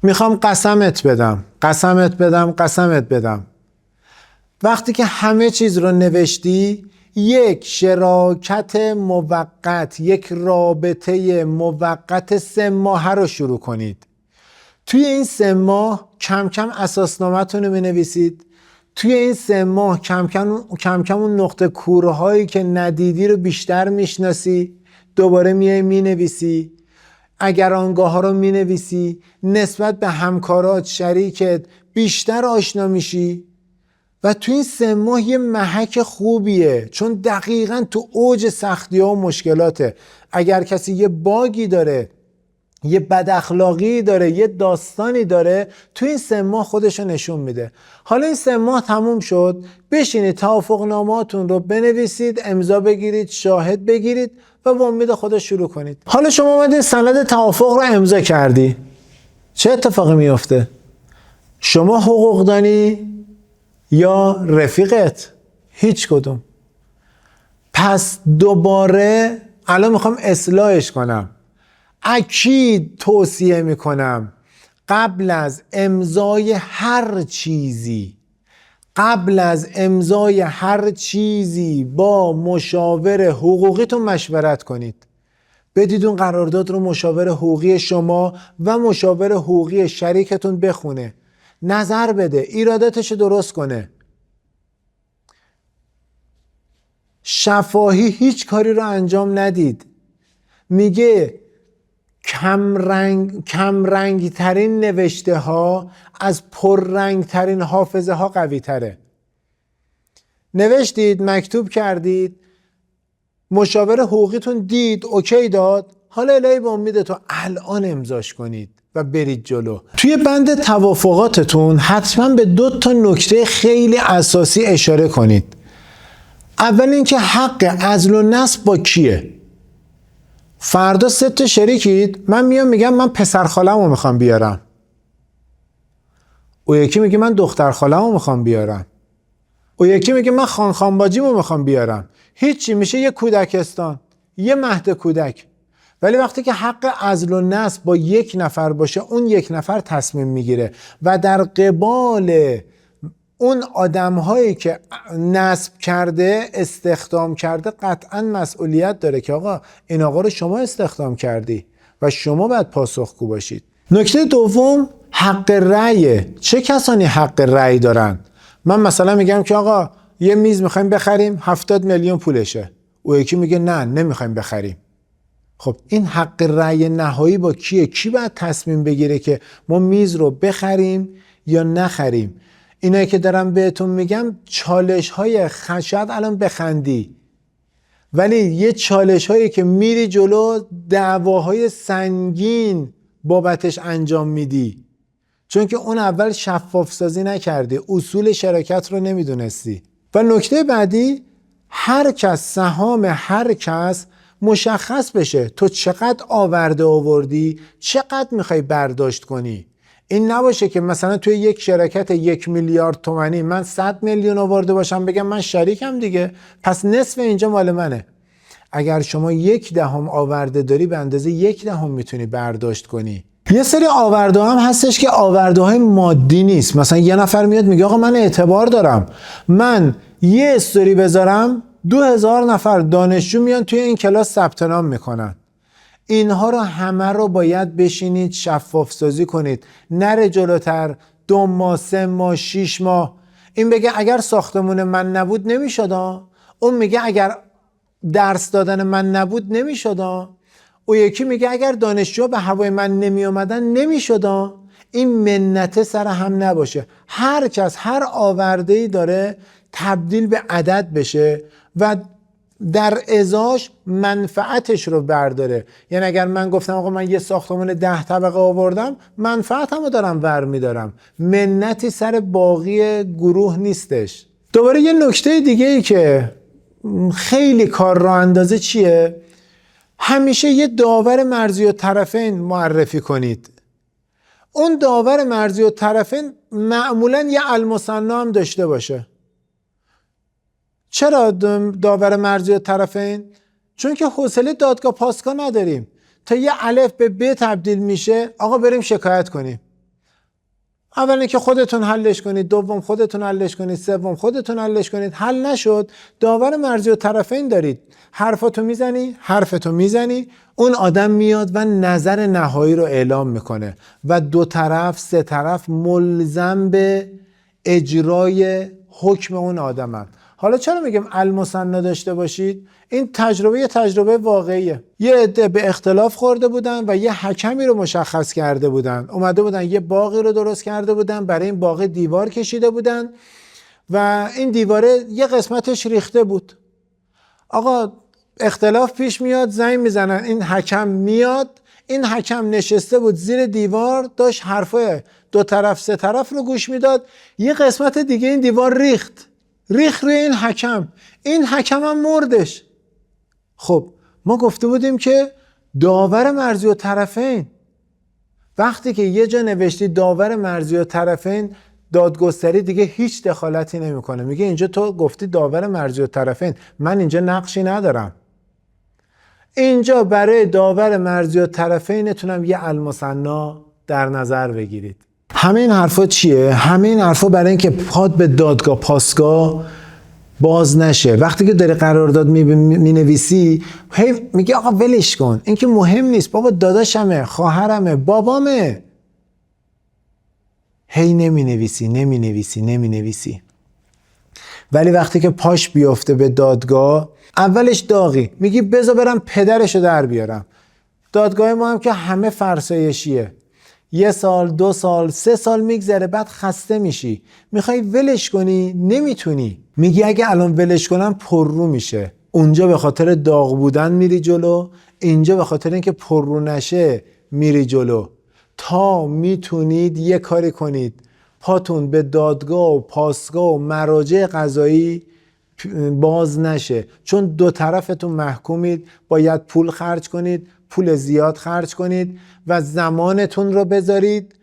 میخوام قسمت بدم. وقتی که همه چیز رو نوشتی، یک شراکت موقت، یک رابطه موقت 3 ماهه رو شروع کنید. توی این 3 ماه کم کم اساسنامه‌تون رو بنویسید. توی این 3 ماه کم کم اون نقطه کورهایی که ندیدی رو بیشتر میشناسی، دوباره میای مینویسی. اگر آنگاه ها رو مینویسی، نسبت به همکارات، شریکت بیشتر آشنا میشی و توی این 3 ماه یه محک خوبیه، چون دقیقاً تو اوج سختی ها و مشکلاته. اگر کسی یه باگی داره، یه بد اخلاقی داره، یه داستانی داره، توی این 3 ماه خودشو نشون میده. حالا این 3 ماه تموم شد، بشینید توافقنامه‌هاتون رو بنویسید، امضا بگیرید، شاهد بگیرید و با امید خدا شروع کنید. حالا شما اومدید سند توافق رو امضا کردی، چه اتفاقی میفته؟ شما حقوقدانی یا رفیقت؟ هیچ کدوم. پس دوباره الان میخوام اصلاحش کنم. اکید توصیه میکنم قبل از امضای هر چیزی با مشاور حقوقیتون مشورت کنید. بدید اون قرارداد رو مشاور حقوقی شما و مشاور حقوقی شریکتون بخونه، نظر بده، ایراداتش رو درست کنه. شفاهی هیچ کاری رو انجام ندید. میگه کم رنگ ترین نوشته ها از پررنگ ترین حافظه ها قوی تره. نوشتید، مکتوب کردید، مشاور حقوقیتون دید، اوکی داد، حالا الهی به امید تو الان امضاش کنید و برید جلو. توی بند توافقاتتون حتما به 2 تا نکته خیلی اساسی اشاره کنید. اول اینکه حق عزل و نصب با کیه؟ فردا 3 تا شریکید، من میام میگم من پسر خاله‌مو میخوام بیارم، او یکی میگه من دختر خاله‌مو میخوام بیارم، او یکی میگه من خانباجیمو میخوام بیارم. هیچی، میشه یه کودکستان، یه مهد کودک. ولی وقتی که حق عزل و نصب با 1 نفر باشه، اون 1 نفر تصمیم میگیره و در قبال اون آدم‌هایی که نصب کرده، استخدام کرده، قطعاً مسئولیت داره که آقا این آقا رو شما استخدام کردی و شما باید پاسخگو باشید. نکته دوم حق رأی. چه کسانی حق رأی دارن؟ من مثلا میگم که آقا یه میز میخوایم بخریم، 70 میلیون پولشه، او یکی میگه نه نمیخوایم بخریم. خب این حق رأی نهایی با کیه؟ کی باید تصمیم بگیره که ما میز رو بخریم یا نخریم؟ اینایی که دارم بهتون میگم چالش های شاید الان بخندی، ولی یه چالش هایی که میری جلو، دعواهای سنگین بابتش انجام میدی، چون که اون اول شفاف سازی نکردی، اصول شراکت رو نمیدونستی. و نکته بعدی، هر کس سهام هر کس مشخص بشه. تو چقدر آوردی، چقدر میخوای برداشت کنی. این نباشه که مثلا توی یک شرکت 1 میلیارد تومانی من 100 میلیون آورده باشم بگم من شریکم دیگه، پس نصف اینجا مال منه. اگر شما 1/10 آورده داری، به اندازه 1/10 میتونی برداشت کنی. یه سری آورده هم هستش که آورده های مادی نیست. مثلا یه نفر میاد میگه آقا من اعتبار دارم، من یه استوری بذارم 2000 نفر دانشجو میان توی این کلاس ثبت نام میکنن. اینها رو همه رو باید بشینید شفاف سازی کنید. نره جلوتر 2 ماه 3 ماه 6 ماه. این بگه اگر ساختمون من نبود نمیشد، اون میگه اگر درس دادن من نبود نمیشد، او یکی میگه اگر دانشجو به هوای من نمی اومدن نمیشد. این منته سر هم نباشه. هر کس هر آورده‌ای داره تبدیل به عدد بشه و در ازاش منفعتش رو برداره. یعنی اگر من گفتم آقا من یه ساختمان 10 طبقه آوردم، منفعتمو دارم ور میدارم، منتی سر باقی گروه نیستش. دوباره یه نکته دیگه ای که خیلی کار راه اندازه چیه؟ همیشه یه داور مرزی الطرفین معرفی کنید. اون داور مرزی الطرفین معمولا یه المثنا هم داشته باشه. چرا داور مرزی الطرفین؟ چون که حوصله دادگاه پاسگاه نداریم. تا یه الف به ب تبدیل میشه، آقا بریم شکایت کنیم. اولا که خودتون حلش کنید، دوم خودتون حلش کنید، سوم خودتون حلش کنید. حل نشد، داور مرزی و طرفین دارید. حرفتو میزنی، اون آدم میاد و نظر نهایی رو اعلام میکنه و دو طرف، سه طرف ملزم به اجرای حکم اون آدمن. حالا چرا میگم المثنی داشته باشید؟ این تجربه واقعیه. یه عده به اختلاف خورده بودن و یه حکمی رو مشخص کرده بودن، اومده بودن یه باغی رو درست کرده بودن، برای این باغ دیوار کشیده بودن و این دیواره یه قسمتش ریخته بود. آقا اختلاف پیش میاد، زنگ میزنن، این حکم میاد. این حکم نشسته بود زیر دیوار، داشت حرفای دو طرف سه طرف رو گوش میداد. یه قسمت دیگه این دیوار ریخت روی این حکم. این حکم هم مردش. خب ما گفته بودیم که داور مرزی و طرفین، وقتی که یه جا نوشتی داور مرزی و طرفین، دادگستری دیگه هیچ دخالتی نمیکنه. میگه اینجا تو گفتی داور مرزی و طرفین، من اینجا نقشی ندارم. اینجا برای داور مرزی و طرفینتونم یه المثنی در نظر بگیرید. همه این حرفا چیه؟ همه این حرفا برای اینکه پات به دادگاه پاسگاه باز نشه. وقتی که داری قرارداد مینویسی هی میگه آقا ولش کن، این که مهم نیست، بابا داداشمه، خواهرمه، بابامه. هی نمینویسی. ولی وقتی که پاش بیفته به دادگاه، اولش داغی میگی بذار برم پدرشو در بیارم. دادگاه ما هم که همه فرسایشیه. 1 سال، 2 سال، 3 سال میگذره، بعد خسته میشی، میخوای ولش کنی، نمیتونی. میگی اگه الان ولش کنم پررو میشه. اونجا به خاطر داغ بودن میری جلو، اینجا به خاطر اینکه پررو نشه میری جلو. تا میتونید یه کاری کنید، پاتون به دادگاه و پاسگاه و مراجع قضایی باز نشه، چون دو طرفتون محکومید، باید پول خرج کنید، پول زیاد خرج کنید و زمانتون رو بذارید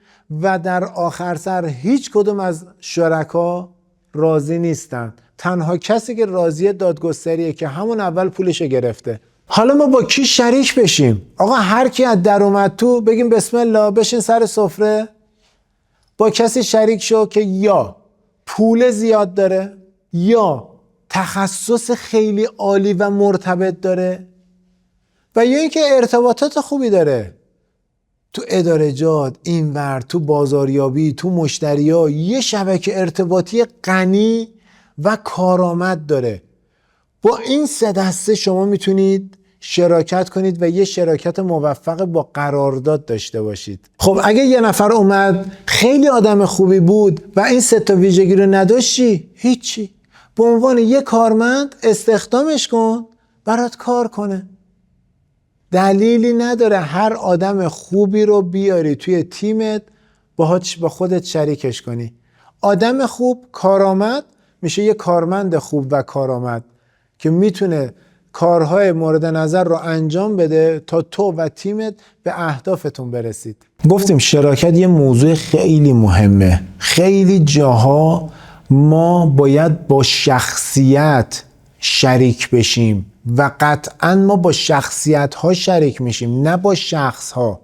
و در آخر سر هیچ کدوم از شرکا راضی نیستن. تنها کسی که راضیه دادگستریه که همون اول پولشو گرفته. حالا ما با کی شریک بشیم؟ آقا هر کی از در اومد تو بگیم بسم الله، بشین سر سفره. با کسی شریک شو که یا پول زیاد داره، یا تخصص خیلی عالی و مرتبط داره، و یا اینکه ارتباطات خوبی داره تو ادارجات، اینور، تو بازاریابی، تو مشتریا، یه شبکه ارتباطی غنی و کارآمد داره. با این 3 دسته شما میتونید شراکت کنید و یه شراکت موفق با قرارداد داشته باشید. خب اگه یه نفر اومد خیلی آدم خوبی بود و این 3 تا ویژگی رو نداشتی، هیچی. به عنوان یه کارمند استخدامش کن، برات کار کنه. دلیلی نداره هر آدم خوبی رو بیاری توی تیمت با خودت شریکش کنی. آدم خوب کارآمد میشه یه کارمند خوب و کارآمد که میتونه کارهای مورد نظر رو انجام بده تا تو و تیمت به اهدافتون برسید. گفتیم شراکت یه موضوع خیلی مهمه. خیلی جاها ما باید با شخصیت شریک بشیم و قطعا ما با شخصیت ها شریک میشیم، نه با شخص ها.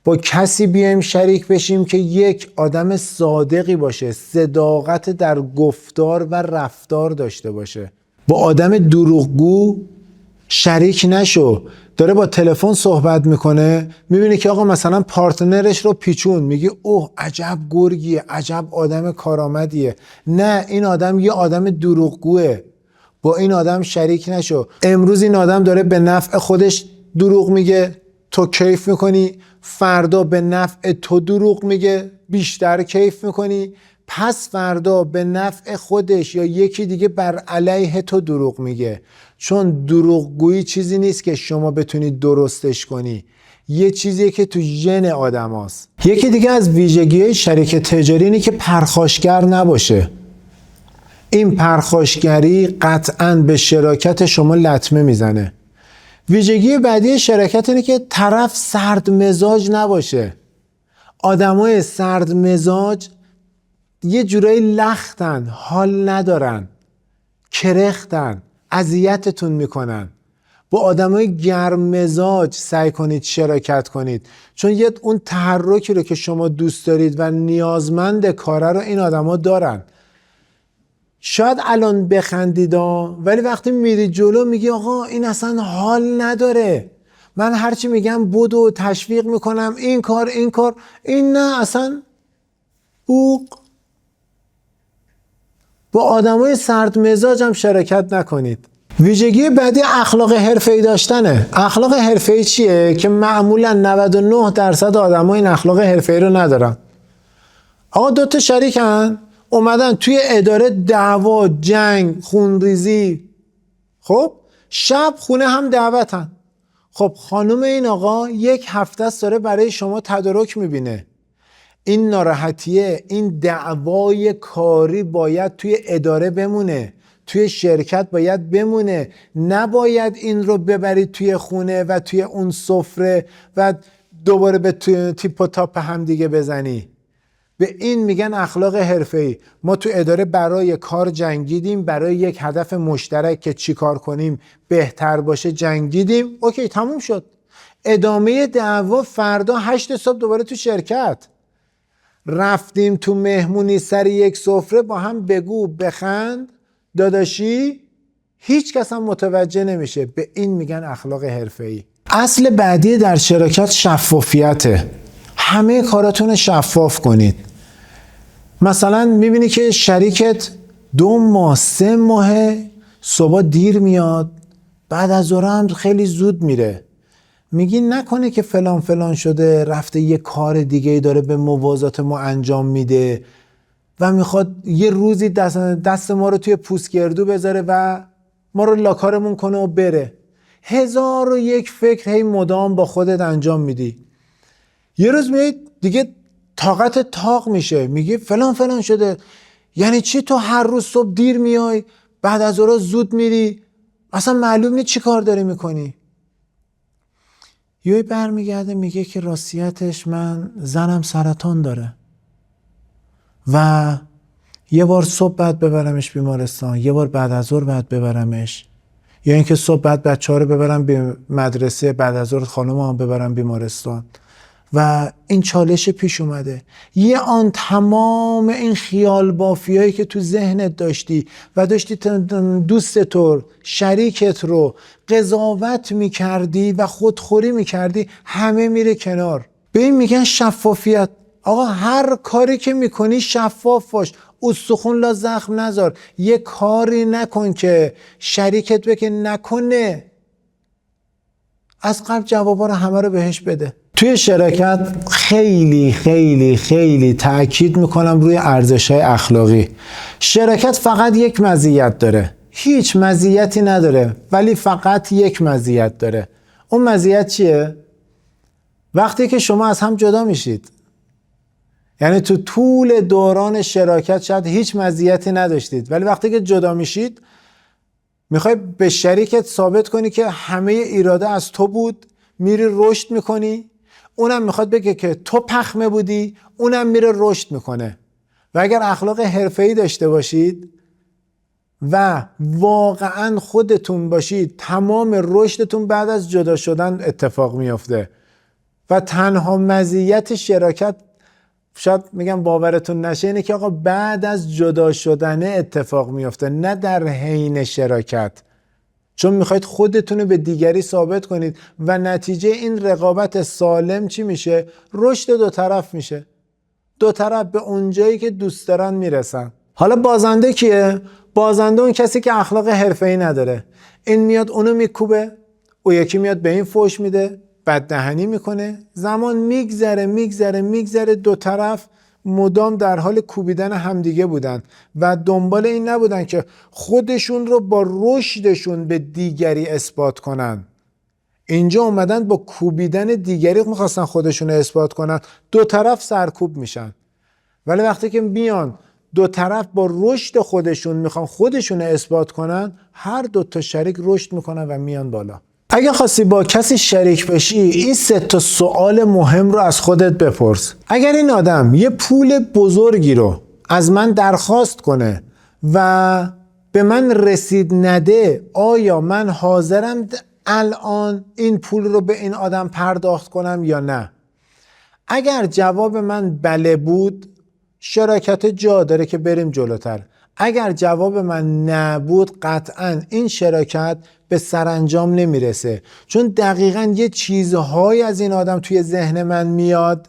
با کسی بیایم شریک بشیم که یک آدم صادقی باشه، صداقت در گفتار و رفتار داشته باشه. با آدم دروغگو شریک نشو. داره با تلفن صحبت میکنه، میبینی که آقا مثلا پارتنرش رو پیچون، میگی اوه عجب گرگیه، عجب آدم کارآمدیه. نه، این آدم یه آدم دروغگوه. با این آدم شریک نشو. امروز این آدم داره به نفع خودش دروغ میگه، تو کیف میکنی. فردا به نفع تو دروغ میگه، بیشتر کیف میکنی. پس فردا به نفع خودش یا یکی دیگه بر علیه تو دروغ میگه. چون دروغگویی چیزی نیست که شما بتونید درستش کنی، یه چیزیه که تو ژن آدم هست. یکی دیگه از ویژگی‌های شریک تجاری اینه که پرخاشگر نباشه. این پرخاشگری قطعاً به شراکت شما لطمه میزنه. ویژگی بعدی شراکت اینه که طرف سرد مزاج نباشه. آدمای سرد مزاج یه جورایی لختن، حال ندارن، کرختن، اذیتتون میکنن. با آدمای گرم مزاج سعی کنید شراکت کنید، چون اون تحرکی رو که شما دوست دارید و نیازمند کاره رو این آدما دارن. شاید الان بخندید ولی وقتی میری جلو میگی آقا این اصلا حال نداره، من هرچی میگم بدو تشویق میکنم این کار این نه اصلا بوق. با آدمای سرد مزاج هم شراکت نکنید. ویژگی بعدی اخلاق حرفه‌ای داشتنه. اخلاق حرفه‌ای چیه؟ که معمولا 99% آدم‌ها این اخلاق حرفه‌ای رو ندارن. آقا 2 تا شریکن اومدن توی اداره دعوا، جنگ، خونریزی، خب شب خونه هم دعوتن. خب خانم این آقا 1 هفته است داره برای شما تدارک میبینه. این ناراحتیه، این دعوای کاری باید توی اداره بمونه، توی شرکت باید بمونه، نباید این رو ببرید توی خونه و توی اون سفره و دوباره به تیپ و تاپ هم دیگه بزنی. به این میگن اخلاق حرفه‌ای. ما تو اداره برای کار جنگیدیم، برای یک هدف مشترک که چی کار کنیم بهتر باشه جنگیدیم، اوکی تموم شد. ادامه دعوا فردا 8 صبح دوباره تو شرکت. رفتیم تو مهمونی سر یک سفره با هم بگو بخند داداشی، هیچ کس هم متوجه نمیشه. به این میگن اخلاق حرفه‌ای. اصل بعدی در شراکت شفافیته. همه کاراتون شفاف کنید. مثلا میبینی که شریکت 2 ماه 3 ماه صبح دیر میاد، بعد از ظهر هم خیلی زود میره. میگی نکنه که فلان فلان شده رفته یه کار دیگه داره به موازات ما انجام میده و میخواد یه روزی دست ما رو توی پوستگردو بذاره و ما رو لاکارمون کنه و بره. 1001 فکر هی مدام با خودت انجام میدی. یه روز میاد دیگه طاقت تاق میشه، میگی فلان فلان شده. یعنی چی تو هر روز صبح دیر میای بعد از ظهر زود میری، اصلا معلوم نیست چی کار داری میکنی. یوی برمیگرده میگه که راستیتش من زنم سرطان داره و یه بار صبح بعد ببرمش بیمارستان، یه بار بعد از ظهر بعد ببرمش، یا اینکه صبح بعد بچه‌ها رو ببرم به مدرسه، بعد از ظهر خانومم ببرم بیمارستان و این چالش پیش اومده. یه آن تمام این خیال بافیایی که تو ذهنت داشتی و داشتی دوستت رو، شریکت رو قضاوت میکردی و خودخوری میکردی، همه میره کنار. به این میگن شفافیت. آقا هر کاری که میکنی شفاف باش، استخون لا زخم نذار. یه کاری نکن که شریکت بگه نکنه، از قبل جوابا رو همه رو بهش بده. توی شراکت خیلی خیلی خیلی تأکید میکنم روی ارزش‌های اخلاقی. شراکت فقط یک مزیت داره، هیچ مزیتی نداره، ولی فقط یک مزیت داره. اون مزیت چیه؟ وقتی که شما از هم جدا میشید. یعنی تو طول دوران شراکت شاید هیچ مزیتی نداشتید، ولی وقتی که جدا میشید میخوای به شریکت ثابت کنی که همه ایراده از تو بود، میری رشد میکنی، اونم میخواد بگه که تو پخمه بودی، اونم میره رشد میکنه. و اگر اخلاق حرفه‌ای داشته باشید و واقعا خودتون باشید، تمام رشدتون بعد از جدا شدن اتفاق میفته. و تنها مزیت شراکت، شاید میگم باورتون نشه، اینه که آقا بعد از جدا شدن اتفاق میفته، نه در حین شراکت. چون میخواید خودتون رو به دیگری ثابت کنید و نتیجه این رقابت سالم چی میشه؟ رشد 2 طرف میشه. 2 طرف به اونجایی که دوست دارن میرسن. حالا بازنده کیه؟ بازنده اون کسی که اخلاق حرفه‌ای نداره. این میاد اونو میکوبه، او یکی میاد به این فوش میده، بددهنی میکنه. زمان میگذره 2 طرف مدام در حال کوبیدن همدیگه بودن و دنبال این نبودن که خودشون رو با رشدشون به دیگری اثبات کنن. اینجا اومدن با کوبیدن دیگری میخواستن خودشون رو اثبات کنن. 2 طرف سرکوب میشن. ولی وقتی که میان 2 طرف با رشد خودشون میخوان خودشون رو اثبات کنن، هر 2 تا شریک رشد میکنن و میان بالا. اگه خواستی با کسی شریک بشی، این 3 تا سوال مهم رو از خودت بپرس. اگر این آدم یه پول بزرگی رو از من درخواست کنه و به من رسید نده، آیا من حاضرم الان این پول رو به این آدم پرداخت کنم یا نه؟ اگر جواب من بله بود، شراکت جا داره که بریم جلوتر. اگر جواب من نه بود، قطعا این شراکت به سرانجام نمیرسه، چون دقیقاً یه چیزهایی از این آدم توی ذهن من میاد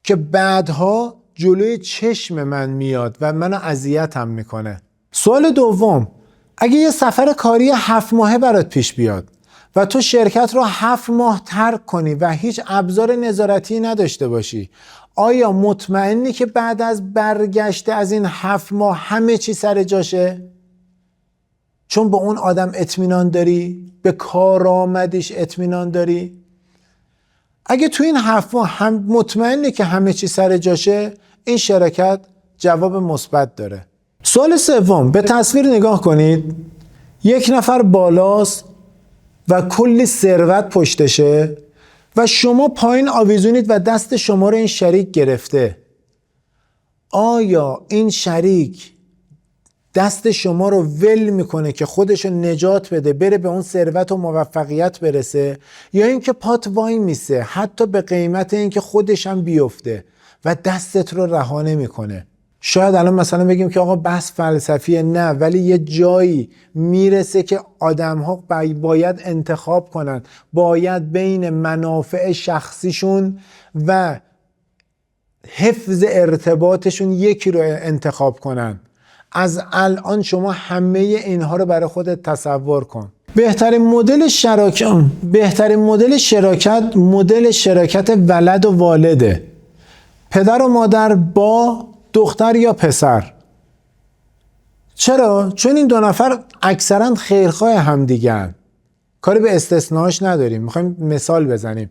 که بعدها جلوی چشم من میاد و منو اذیتم میکنه. سوال دوم، اگه یه سفر کاری 7 ماهه برات پیش بیاد و تو شرکت رو 7 ماه ترک کنی و هیچ ابزار نظارتی نداشته باشی، آیا مطمئنی که بعد از برگشت از این 7 ماه همه چی سر جاشه؟ چون به اون آدم اطمینان داری؟ به کارآمدیش اطمینان داری؟ اگه تو این 7 ماه هم مطمئنی که همه چی سر جاشه، این شرکت جواب مثبت داره. سوال سوم، به تصویر نگاه کنید. یک نفر بالاست و کلی ثروت پشتشه و شما پایین آویزونید و دست شما رو این شریک گرفته. آیا این شریک دست شما رو ول میکنه که خودش رو نجات بده، بره به اون ثروت و موفقیت برسه، یا اینکه پات وای میسه حتی به قیمت اینکه خودش هم بیفته و دستت رو رها نمیکنه؟ شاید الان مثلا بگیم که آقا بحث فلسفیه، نه، ولی یه جایی میرسه که آدم ها باید انتخاب کنن، باید بین منافع شخصیشون و حفظ ارتباطشون یکی رو انتخاب کنن. از الان شما همه اینها رو برای خودت تصور کن. بهترین مدل شراکت مدل شراکت ولد و والده، پدر و مادر با دختر یا پسر. چرا؟ چون این دو نفر اکثرا خیرخواه همدیگه‌اند. کاری به استثناش نداریم. میخوایم مثال بزنیم.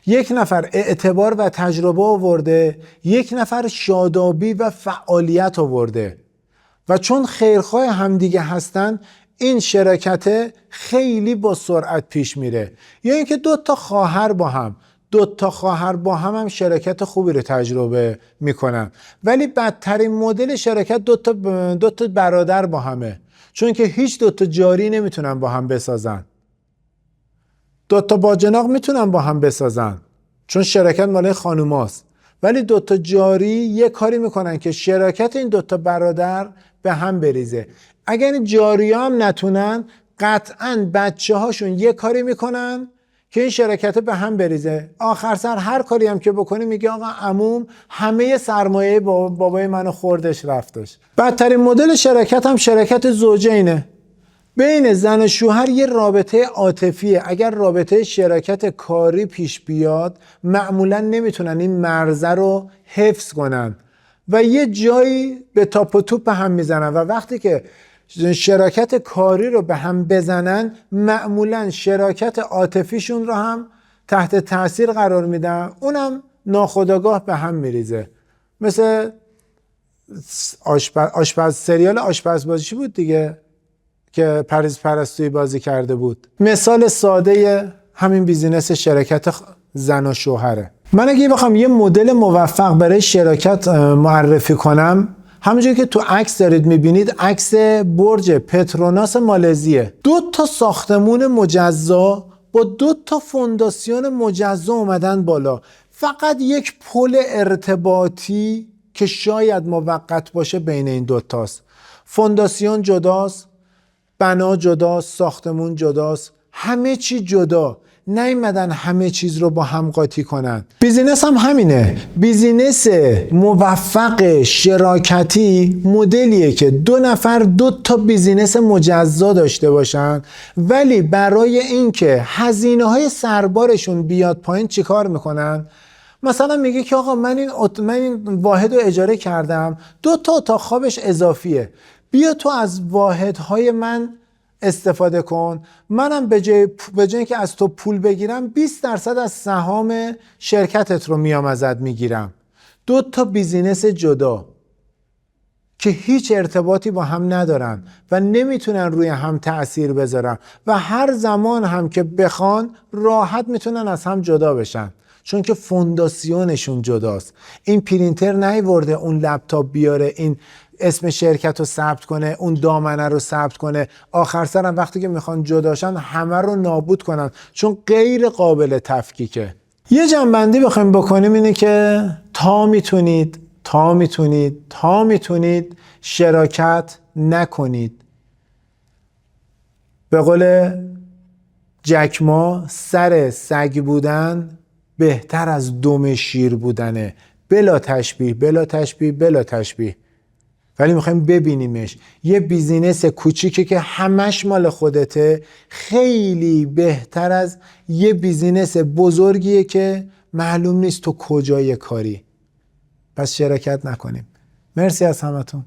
یک نفر اعتبار و تجربه آورده، یک نفر شادابی و فعالیت آورده و چون خیرخواه همدیگه هستن، این شراکت خیلی با سرعت پیش میره. یا اینکه دو تا خواهر با هم شراکت خوبی رو تجربه میکنن، ولی بدترین مدل شراکت دو تا برادر با همه، چون که هیچ دو تا جاری نمیتونن با هم بسازن. دو تا باجناق میتونن با هم بسازن چون شراکت مال خانوماست، ولی دو تا جاری یه کاری میکنن که شراکت این دو تا برادر به هم بریزه. اگر این جاری هم نتونن، قطعاً بچه هاشون یه کاری میکنن که این شراکت به هم بریزه. آخر سر هر کاری هم که بکنی میگه آقا عموم همه سرمایه بابای منو خوردش رفتش. بدترین مدل شراکت هم شراکت زوجینه. بین زن و شوهر یه رابطه عاطفیه. اگر رابطه شراکت کاری پیش بیاد، معمولا نمیتونن این مرزه رو حفظ کنن و یه جایی به تاپ و توپ هم میزنن و وقتی که شراکت کاری رو به هم بزنن، معمولا شراکت عاطفیشون رو هم تحت تاثیر قرار میدن، اونم ناخودآگاه به هم میریزه. مثل سریال آشپزبازی بود دیگه که پریز پرستویی بازی کرده بود. مثال ساده همین بیزینس شراکت زن و شوهره. من اگه بخوام یه مدل موفق برای شراکت معرفی کنم، همونجوری که تو عکس دارید میبینید، عکس برج پتروناس مالزیه. 2 تا ساختمون مجزا با 2 تا فونداسیون مجزا اومدن بالا. فقط یک پل ارتباطی که شاید موقت باشه بین این 2 تاست. فونداسیون جداست، بنا جداست، ساختمون جداست، همه چی جدا. نیومدن همه چیز رو با هم قاطی کنن. بیزینس هم همینه. بیزینس موفق شراکتی مدلیه که 2 نفر 2 تا بیزینس مجزا داشته باشن، ولی برای اینکه هزینه‌های سربارشون بیاد پایین چیکار میکنن؟ مثلا میگه که آقا من این واحد رو اجاره کردم، 2 تا اتاق خوابش اضافیه، بیا تو از واحدهای من استفاده کن، منم به جای که از تو پول بگیرم 20% از سهام شرکتت رو میام ازت میگیرم. 2 تا بیزینس جدا که هیچ ارتباطی با هم ندارن و نمیتونن روی هم تأثیر بذارن و هر زمان هم که بخوان راحت میتونن از هم جدا بشن، چون که فونداسیونشون جداست. این پرینتر نیورده اون لپتاپ بیاره، این اسم شرکت رو ثبت کنه، اون دامنه رو ثبت کنه، آخر سرم وقتی که میخوان جداشن همه رو نابود کنن، چون غیر قابل تفکیکه. یه جنبندی بخوایم بکنیم اینه که تا میتونید شراکت نکنید. به قول جکما سر سگ بودن بهتر از دم شیر بودنه. بلا تشبیه. ولی میخوایم ببینیمش. یه بیزینس کوچیکی که همش مال خودته خیلی بهتر از یه بیزینس بزرگیه که معلوم نیست تو کجای کاری. پس شراکت نکنیم. مرسی از همتون.